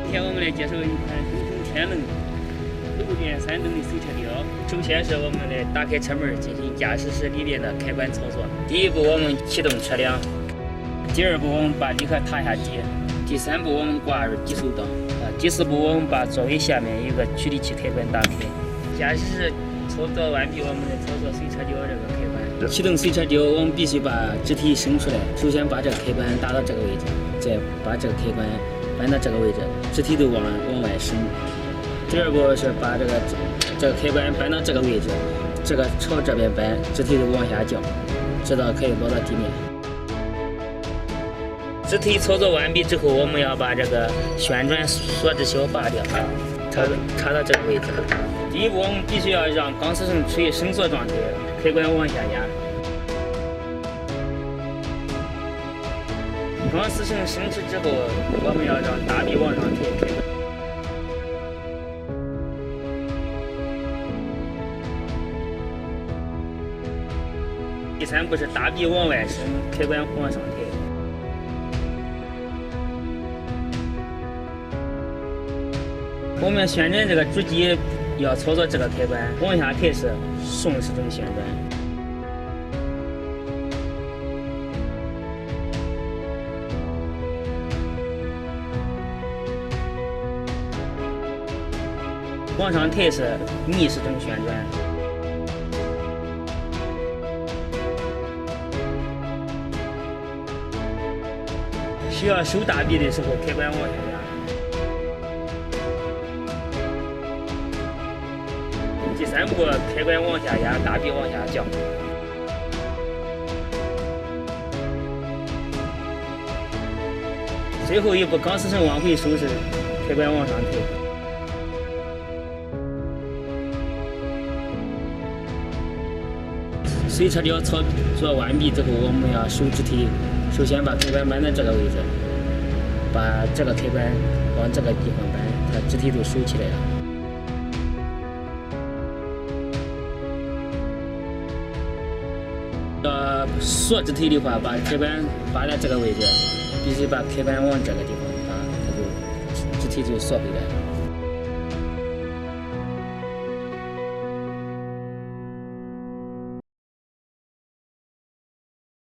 今天我们来介绍一款东风天能6点3灯的手车吊。首先是我们来打开车门进行驾驶室里面的开关操作。第一步我们启动车辆，第二步我们把离合踏下底，第三步我们挂入低速档，第四步我们把座位下面有个处理器开关打开。驾驶室操作完毕，我们来操作随车吊这个开关。启动随车吊，我们必须把肢体伸出来。首先把这个开关打到这个位置，再把这个开关搬到这个位置，肢体都往外伸。第二步是把这个开关搬到这个位置，这个朝这边搬，肢体都往下降，直到可以落到地面。肢体操作完毕之后，我们要把这个旋转锁止销拔掉，插到这个位置。第一步，我们必须要让钢丝绳处于伸缩状态，开关往下压。钢丝绳伸直之后，我们要让大臂往上抬，开关。第三步是大臂往外伸，开关往上抬。我们旋转这个主机要操作这个开关，往下抬是顺时针旋转。往上抬是逆时针旋转。需要收大臂的时候，开关往下压。第三步，开关往下压，大臂往下降。最后一步，钢丝绳往回收是开关往上抬。随车吊操作完毕之后，我们要收肢体。首先把开关搬到这个位置，把这个开关往这个地方搬，它肢体都收起来了。锁肢体的话，把开关拔在这个位置，必须把开关往这个地方拔，它就肢体就锁回来了。